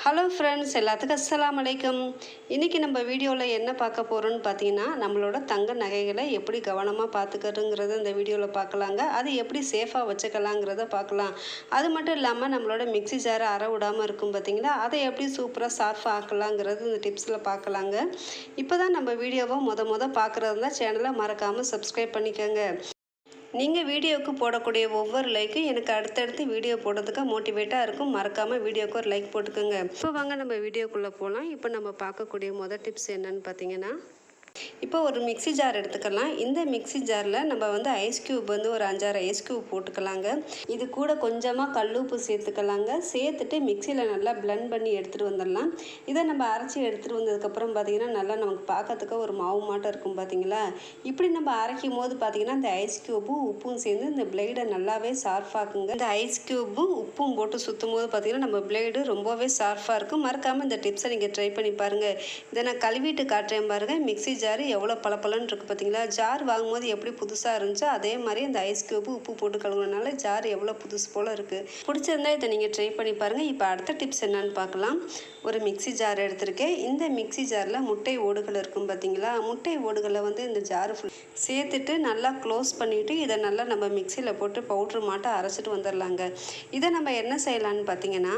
Hello friends, எல்லாத்துக்கும் அஸ்ஸலாமு அலைக்கும். இன்றைக்கி நம்ம வீடியோவில் என்ன பார்க்க போகிறோன்னு பார்த்தீங்கன்னா, நம்மளோட தங்க நகைகளை எப்படி கவனமாக பார்த்துக்கிறதுங்கிறத இந்த வீடியோவில் பார்க்கலாங்க. அது எப்படி சேஃபாக வச்சுக்கலாங்கிறத பார்க்கலாம். அது மட்டும் இல்லாமல் நம்மளோட மிக்ஸி ஜாரை அற விடாமல் இருக்கும் பார்த்தீங்களா, அதை எப்படி சூப்பராக சார்ஃபாக ஆக்கலாங்கிறது இந்த டிப்ஸில் பார்க்கலாங்க. இப்போ தான் நம்ம வீடியோவை மொத பார்க்குறதா சேனலை மறக்காமல் சப்ஸ்கிரைப் பண்ணிக்கோங்க. நீங்கள் வீடியோவுக்கு போடக்கூடிய ஒவ்வொரு லைக்கும் எனக்கு அடுத்தடுத்து வீடியோ போடுறதுக்கு மோட்டிவேட்டாக இருக்கும். மறக்காமல் வீடியோவுக்கு ஒரு லைக் போட்டுக்கோங்க. இப்போ வாங்க நம்ம வீடியோக்குள்ளே போகலாம். இப்போ நம்ம பார்க்கக்கூடிய முதல் டிப்ஸ் என்னன்னு பார்த்தீங்கன்னா, இப்போ ஒரு மிக்ஸி ஜார் எடுத்துக்கலாம். இந்த மிக்ஸி ஜாரில் நம்ம ஐஸ் க்யூப் ஒரு 5-6 ஐஸ் க்யூப் போட்டுக்கலாங்க. இது கூட கொஞ்சமாக கல்லுப்பு சேர்த்துக்கலாங்க. சேர்த்துட்டு மிக்சியில் நல்லா பிளெண்ட் பண்ணி எடுத்துகிட்டு வந்துடலாம். இதை நம்ம அரைச்சி எடுத்துகிட்டு வந்ததுக்கப்புறம் பார்த்திங்கன்னா நல்லா நமக்கு பார்க்கறதுக்கு ஒரு மாவு மாட்டம் இருக்கும் பார்த்தீங்களா. இப்படி நம்ம அரைக்கும் போது பார்த்திங்கன்னா இந்த ஐஸ் க்யூப்பும் உப்பும் சேர்ந்து இந்த பிளேடை நல்லாவே ஷார்ப்பாக்குங்க. இந்த ஐஸ் க்யூப்பும் உப்பும் போட்டு சுற்றும் போது பார்த்திங்கன்னா நம்ம பிளேடு ரொம்பவே ஷார்ப்பாக இருக்கும். மறக்காமல் இந்த டிப்ஸை நீங்கள் ட்ரை பண்ணி பாருங்கள். இதை நான் கழுவிட்டு காட்டுறேன் பாருங்கள். மிக்ஸி ஜார் எவ்வளோ பளபளன்னு இருக்குது பார்த்தீங்களா. ஜார் வாங்கும்போது எப்படி புதுசாக இருந்துச்சோ அதே மாதிரி இந்த ஐஸ் க்யூப்பு உப்பு போட்டு கழுவுனால ஜார் எவ்வளோ புதுசு போல் இருக்குது. பிடிச்சிருந்தா இதை நீங்கள் ட்ரை பண்ணி பாருங்கள். இப்போ அடுத்த டிப்ஸ் என்னன்னு பார்க்கலாம். ஒரு மிக்ஸி ஜார் எடுத்திருக்கேன். இந்த மிக்ஸி ஜாரில் முட்டை ஓடுகள் இருக்கும் பார்த்தீங்களா. முட்டை ஓடுகளை இந்த ஜாரு சேர்த்துட்டு நல்லா க்ளோஸ் பண்ணிவிட்டு இதை நல்லா நம்ம மிக்சியில் போட்டு பவுட்ரு மாட்டை அரைச்சிட்டு வந்துடலாங்க. இதை நம்ம என்ன செய்யலான்னு பார்த்தீங்கன்னா,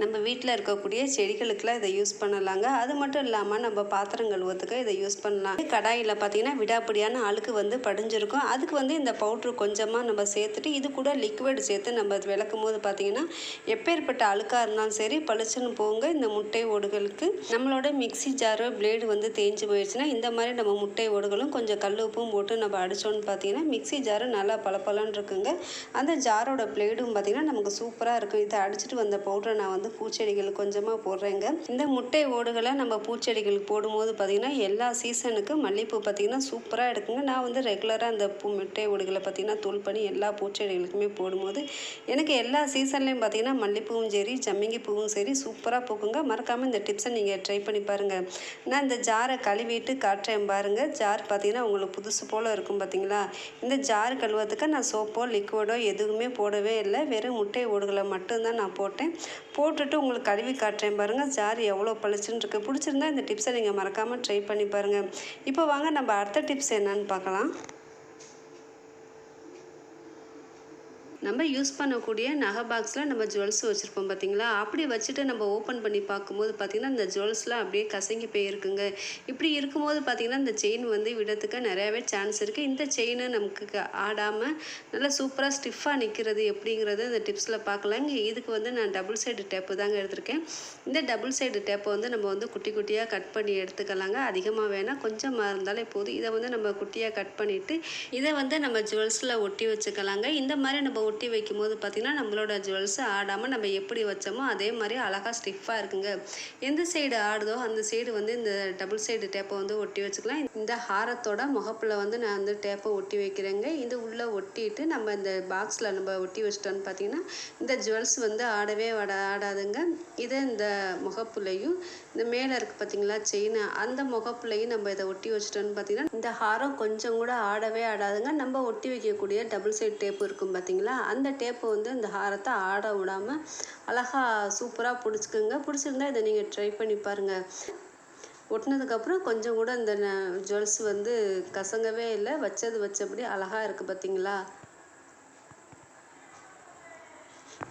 நம்ம வீட்டில் இருக்கக்கூடிய செடிகளுக்கெல்லாம் இதை யூஸ் பண்ணலாங்க. அது மட்டும் இல்லாமல் நம்ம பாத்திரம் கழுவுறதுக்கு இதை யூஸ் பண்ணலாம். கடாயில் பார்த்தீங்கன்னா விடாப்பிடியான அழுக்கு படிஞ்சிருக்கும். அதுக்கு இந்த பவுட்ரு கொஞ்சமாக நம்ம சேர்த்துட்டு இது கூட லிக்விட் சேர்த்து நம்ம விளக்கும் போது பார்த்தீங்கன்னா எப்பேற்பட்ட அழுக்காக இருந்தாலும் சரி பளிச்சுன்னு போங்க. இந்த முட்டை ஓடுகளுக்கு நம்மளோட மிக்ஸி ஜாரோ பிளேடு தேஞ்சு போயிடுச்சுன்னா இந்த மாதிரி நம்ம முட்டை ஓடுகளும் கொஞ்சம் கல் உப்பும் போட்டு நம்ம அடித்தோன்னு பார்த்தீங்கன்னா மிக்ஸி ஜாரு நல்லா பளபளன்னு இருக்குங்க. அந்த ஜாரோட பிளேடும் பார்த்தீங்கன்னா நமக்கு சூப்பராக இருக்கும். இதை அடிச்சுட்டு வந்த பவுடரை நான் பூச்செடிகளுக்கு கொஞ்சமாக போடுறேங்க. இந்த முட்டை ஓடுகளை நம்ம பூச்செடிகளுக்கு போடும்போது பார்த்திங்கன்னா எல்லா சீசனுக்கும் மல்லிகைப்பூ பார்த்திங்கன்னா சூப்பராக எடுக்குங்க. நான் ரெகுலராக அந்த முட்டை ஓடுகளை பார்த்திங்கன்னா தூள் பண்ணி எல்லா பூச்செடிகளுக்குமே போடும்போது எனக்கு எல்லா சீசன்லேயும் பார்த்திங்கன்னா மல்லிகைப்பூவும் சரி ஜம்மிங்கி பூவும் சரி சூப்பராக பூக்குங்க. மறக்காமல் இந்த டிப்ஸை நீங்கள் ட்ரை பண்ணி பாருங்கள். நான் இந்த ஜாரை கழுவிட்டு காட்டுறேன் பாருங்கள். ஜார் பார்த்திங்கன்னா உங்களுக்கு புதுசு போல் இருக்கும் பார்த்தீங்களா. இந்த ஜார் கழுவுறதுக்கு நான் சோப்போ லிக்விடோ எதுவுமே போடவே இல்லை. வெறும் முட்டை ஓடுகளை மட்டும்தான் நான் போட்டேன். போட்டுட்டு உங்களுக்கு கழுவி காட்டுறேன் பாருங்கள். ஜார் எவ்வளோ பளிச்சுன்னு இருக்குது. பிடிச்சிருந்தா இந்த டிப்ஸை நீங்கள் மறக்காமல் ட்ரை பண்ணி பாருங்கள். இப்போ வாங்க நம்ம அடுத்த டிப்ஸ் என்னன்னு பார்க்கலாம். நம்ம யூஸ் பண்ணக்கூடிய நகை பாக்ஸில் நம்ம ஜுவல்ஸ் வச்சுருப்போம் பார்த்தீங்களா. அப்படி வச்சுட்டு நம்ம ஓப்பன் பண்ணி பார்க்கும்போது பார்த்திங்கன்னா இந்த ஜுவல்ஸ்லாம் அப்படியே கசங்கி போயிருக்குங்க. இப்படி இருக்கும்போது பார்த்திங்கன்னா இந்த செயின் விடத்துக்கு நிறையாவே சான்ஸ் இருக்குது. இந்த செயினை நமக்கு ஆடாமல் நல்லா சூப்பராக ஸ்டிஃபாக நிற்கிறது எப்படிங்கிறது இந்த டிப்ஸில் பார்க்கலாங்க. இதுக்கு நான் டபுள் சைடு டேப்பு தாங்க எடுத்திருக்கேன். இந்த டபுள் சைடு டேப்பை நம்ம குட்டி குட்டியாக கட் பண்ணி எடுத்துக்கலாங்க. அதிகமாக வேணால் கொஞ்சமாக இருந்தாலே போதும். இதை நம்ம குட்டியாக கட் பண்ணிவிட்டு இதை நம்ம ஜுவல்ஸில் ஒட்டி வச்சுக்கலாங்க. இந்த மாதிரி நம்ம ஒட்டி வைக்கும்போது பார்த்திங்கன்னா நம்மளோட ஜுவல்ஸ் ஆடாமல் நம்ம எப்படி வச்சோமோ அதே மாதிரி அழகாக ஸ்டிஃபாக இருக்குங்க. எந்த சைடு ஆடுதோ அந்த சைடு இந்த டபுள் சைடு டேப்பை ஒட்டி வச்சுக்கலாம். இந்த ஹாரத்தோட முகப்பில் நான் டேப்பை ஒட்டி வைக்கிறேங்க. இது உள்ளே ஒட்டிட்டு நம்ம இந்த பாக்ஸில் நம்ம ஒட்டி வச்சிட்டோன்னு பார்த்திங்கன்னா இந்த ஜுவல்ஸ் ஆடவே ஆடாதுங்க. இதை இந்த முகப்புலையும் இந்த மேலே இருக்குது பார்த்திங்களா செயின், அந்த முகப்புலையும் நம்ம இதை ஒட்டி வச்சிட்டோன்னு பார்த்திங்கன்னா இந்த ஹாரம் கொஞ்சம் கூட ஆடவே ஆடாதுங்க. நம்ம ஒட்டி வைக்கக்கூடிய டபுள் சைடு டேப்பு இருக்கும் பார்த்திங்களா, அந்த டேப்பை இந்த ஹாரத்தை ஆட விடாமல் அழகாக சூப்பராக பிடிச்சிக்குங்க. பிடிச்சிருந்தா இதை நீங்கள் ட்ரை பண்ணி பாருங்கள். ஒட்டினதுக்கப்புறம் கொஞ்சம் கூட இந்த ஜுவல்ஸ் கசங்கவே இல்லை. வச்சபடி அழகாக இருக்குது பார்த்திங்களா.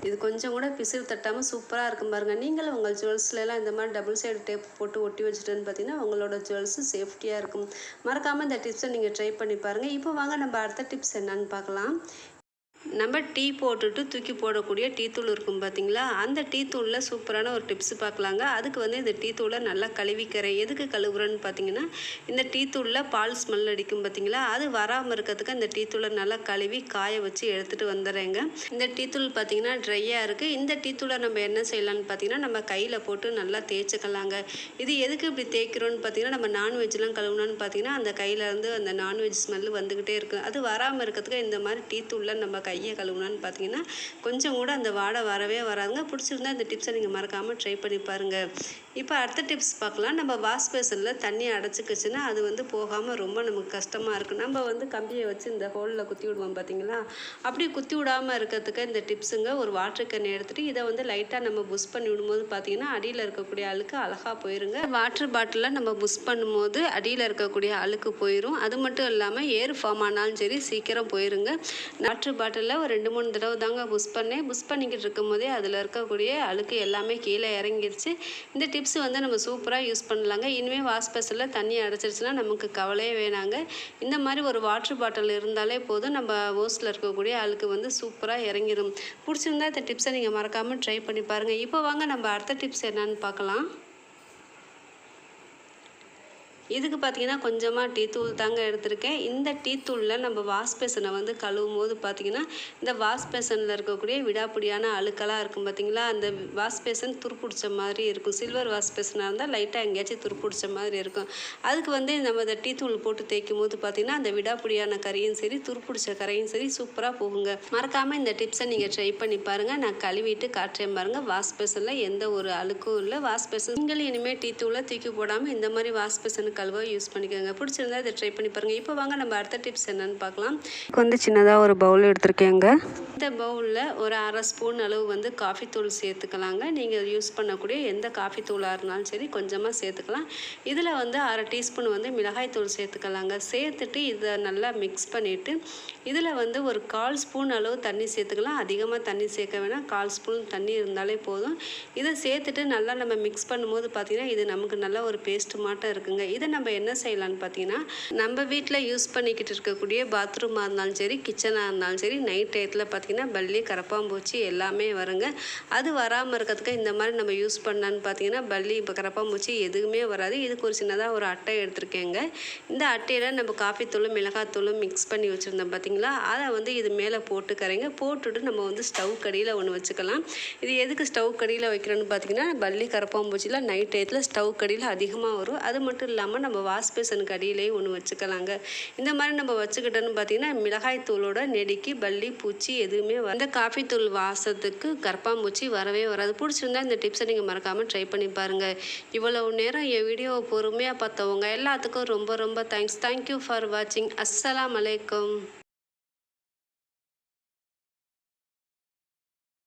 இது கொஞ்சம் கூட பிசிறு தட்டாமல் சூப்பராக இருக்கும் பாருங்கள். நீங்களும் உங்கள் ஜுவல்ஸ்லாம் இந்த மாதிரி டபுள் சைடு டேப் போட்டு ஒட்டி வச்சுட்டேன்னு பார்த்தீங்கன்னா உங்களோட ஜுவல்ஸு சேஃப்டியாக இருக்கும். மறக்காமல் இந்த டிப்ஸை நீங்கள் ட்ரை பண்ணி பாருங்கள். இப்போ வாங்க நம்ம அடுத்த டிப்ஸ் என்னன்னு பார்க்கலாம். நம்ம டீ போட்டுட்டு தூக்கி போடக்கூடிய டீ தூள் இருக்கும் பார்த்தீங்களா, அந்த டீ தூளில் சூப்பரான ஒரு டிப்ஸ் பார்க்கலாங்க. அதுக்கு இந்த டீ தூளை நல்லா கழுவிக்கிறேன். எதுக்கு கழுவுறேன்னு பார்த்தீங்கன்னா இந்த டீ தூளில் பால் ஸ்மெல் அடிக்கும் பார்த்தீங்களா, அது வராமல் இருக்கிறதுக்கு அந்த டீ தூளை நல்லா கழுவி காய வச்சு எடுத்துகிட்டு வந்துடுறேங்க. இந்த டீ தூள் பார்த்திங்கன்னா ட்ரையாக இருக்குது. இந்த டீ தூளை நம்ம என்ன செய்யலான்னு பார்த்தீங்கன்னா நம்ம கையில் போட்டு நல்லா தேய்ச்சிக்கலாங்க. இது எதுக்கு இப்படி தேய்க்கிறோன்னு பார்த்தீங்கன்னா நம்ம நான்வெஜ்லாம் கழுவுனான்னு பார்த்தீங்கன்னா அந்த கையிலேருந்து அந்த நான்வெஜ் ஸ்மெல் வந்துக்கிட்டே இருக்குது. அது வராமல் இருக்கிறதுக்கு இந்த மாதிரி டீ தூளில் நம்ம கையை கழுவுனான்னு பார்த்தீங்கன்னா கொஞ்சம் கூட அந்த வாடை வரவே வராதுங்க. பிடிச்சிருந்தா இந்த டிப்ஸை நீங்கள் மறக்காமல் ட்ரை பண்ணி பாருங்கள். இப்போ அடுத்த டிப்ஸ் பார்க்கலாம். நம்ம வாஷ் பேசனில் தண்ணி அடைச்சிக்கிச்சுன்னா அது வந்து போகாமல் ரொம்ப நமக்கு கஷ்டமாக இருக்குது. நம்ம வந்து கம்பியை வச்சு இந்த ஹோலில் குத்தி விடுவோம் பார்த்தீங்களா, அப்படி குத்தி விடாமல் இருக்கிறதுக்கு இந்த டிப்ஸுங்க. ஒரு வாட்டர் கேன் எடுத்துகிட்டு இதை வந்து லைட்டாக நம்ம புஷ் பண்ணி விடும்போது பார்த்தீங்கன்னா அடியில் இருக்கக்கூடிய அழுக்கு அழகாக போயிருங்க. வாட்டர் பாட்டிலில் நம்ம புஷ் பண்ணும்போது அடியில் இருக்கக்கூடிய அழுக்கு போயிடும். அது மட்டும் இல்லாமல் ஏர் ஃபார்ம் ஆனாலும் சரி சீக்கிரம் போயிருங்க. வாட்டர் பாட்டிலில் ஒரு 2-3 தடவை தாங்க புஷ் பண்ணிக்கிட்டு இருக்கும் போதே அதில் இருக்கக்கூடிய அழுக்கு எல்லாமே கீழே இறங்கிருச்சு. இந்த டிப்ஸ் வந்து நம்ம சூப்பராக யூஸ் பண்ணலாங்க. இனிமேல் வாஷ் பேசனில் தண்ணி அடைச்சிருச்சுன்னா நமக்கு கவலையே வேணாங்க. இந்த மாதிரி ஒரு வாட்டர் பாட்டில் இருந்தாலே போதும், நம்ம ஹோஸில் இருக்கக்கூடிய அழுக்கு வந்து சூப்பராக இறங்கிடும். பிடிச்சிருந்தா இந்த டிப்ஸை நீங்கள் மறக்காமல் ட்ரை பண்ணி பாருங்கள். இப்போ வாங்க நம்ம அடுத்த டிப்ஸ் என்னன்னு பார்க்கலாம். இதுக்கு பார்த்தீங்கன்னா கொஞ்சமாக டீ தூள் தாங்க எடுத்திருக்கேன். இந்த டீ தூளில் நம்ம வாஷ் பேசனை வந்து கழுவும் போது பார்த்தீங்கன்னா இந்த வாஷ் பேசனில் இருக்கக்கூடிய விடாப்பிடியான அழுக்கெல்லாம் இருக்கும் பார்த்தீங்களா, அந்த வாஷ் பேசன் துருப்பிடிச்ச மாதிரி இருக்கும். சில்வர் வாஷ் பேசனாக இருந்தால் லைட்டாக எங்கேயாச்சும் துருப்பிடிச்ச மாதிரி இருக்கும். அதுக்கு வந்து நம்ம இந்த டீ தூள் போட்டு தேய்க்கும் போது பார்த்தீங்கன்னா அந்த விடாப்பிடியான கரையும் சரி துருப்பிடிச்ச கரையும் சரி சூப்பராக போகுங்க. மறக்காமல் இந்த டிப்ஸை நீங்கள் ட்ரை பண்ணி பாருங்கள். நான் கழுவிட்டு காட்டுறேன் பாருங்கள். வாஷ் பேசனில் எந்த ஒரு அழுக்கும் இல்லை. வாஷ் பேசன் நீங்கள் இனிமேல் டீ தூளை தூக்கி போடாமல் இந்த மாதிரி வாஷ் பேசனுக்கு கழுவ யூஸ் பண்ணிக்கோங்க. பிடிச்சிருந்தா இதை ட்ரை பண்ணி பாருங்கள். இப்போ வாங்க நம்ம அடுத்த டிப்ஸ் என்னன்னு பார்க்கலாம். வந்து சின்னதாக ஒரு பவுல் எடுத்திருக்கேங்க. இந்த பவுலில் ஒரு 1/2 ஸ்பூன் அளவு வந்து காஃபி தூள் சேர்த்துக்கலாங்க. நீங்கள் யூஸ் பண்ணக்கூடிய எந்த காஃபி தூளாக இருந்தாலும் சரி கொஞ்சமாக சேர்த்துக்கலாம். இதில் வந்து 1/2 டீஸ்பூன் வந்து மிளகாய் தூள் சேர்த்துக்கலாங்க. சேர்த்துட்டு இதை நல்லா மிக்ஸ் பண்ணிவிட்டு இதில் வந்து ஒரு 1/4 ஸ்பூன் அளவு தண்ணி சேர்த்துக்கலாம். அதிகமாக தண்ணி சேர்க்க வேணாம், 1/4 ஸ்பூன் தண்ணி இருந்தாலே போதும். இதை சேர்த்துட்டு நல்லா நம்ம மிக்ஸ் பண்ணும்போது பார்த்திங்கன்னா இது நமக்கு நல்லா ஒரு பேஸ்ட் மாட்டம் இருக்குங்க. இதை நம்ம என்ன செய்யலான்னு பார்த்தீங்கன்னா, நம்ம வீட்டில் யூஸ் பண்ணிக்கிட்டு இருக்கக்கூடிய பாத்ரூமாக இருந்தாலும் சரி கிச்சனாக இருந்தாலும் சரி நைட் டயத்தில் பார்த்திங்கன்னா பல்லி கரப்பாம்பூச்சி எல்லாமே வருங்க. அது வராமல் இருக்கிறதுக்கு இந்த மாதிரி நம்ம யூஸ் பண்ணான்னு பார்த்தீங்கன்னா பல்லி இப்போ கரப்பாம்பூச்சி எதுவுமே வராது. இதுக்கு ஒரு சின்னதாக ஒரு அட்டை எடுத்திருக்கேங்க. இந்த அட்டையில் நம்ம காஃபி தூளும் மிளகாத்தூளும் மிக்ஸ் பண்ணி வச்சுருந்தோம் பார்த்தீங்களா, அதை வந்து இது மேலே போட்டுட்டு நம்ம வந்து ஸ்டவ் கடியில் ஒன்று வச்சுக்கலாம். இது எதுக்கு ஸ்டவ் கடியில் வைக்கிறோன்னு பார்த்தீங்கன்னா பல்லி கரப்பாம்பூச்சியில் நைட் டயத்தில் ஸ்டவ் கடியில் அதிகமாக வரும். அது மட்டும் இல்லாமல் நம்ம வாஷ் பேசனுக்கு அடியிலேயே ஒன்று வச்சுக்கலாங்க. இந்த மாதிரி நம்ம வச்சுக்கிட்டோன்னு பார்த்தீங்கன்னா மிளகாய் தூளோட நெடிக்கு பல்லி பூச்சி எதுவுமே அந்த காஃபி தூள் வாசத்துக்கு கரப்பாம்பூச்சி வரவே வராது. பிடிச்சிருந்தா இந்த டிப்ஸை நீங்கள் மறக்காமல் ட்ரை பண்ணி பாருங்கள். இவ்வளவு நேரம் என் வீடியோவை பொறுமையாக பார்த்தவங்க எல்லாத்துக்கும் ரொம்ப ரொம்ப தேங்க்ஸ். தேங்க்யூ ஃபார் வாட்சிங். அஸ்ஸலாமு அலைக்கும்.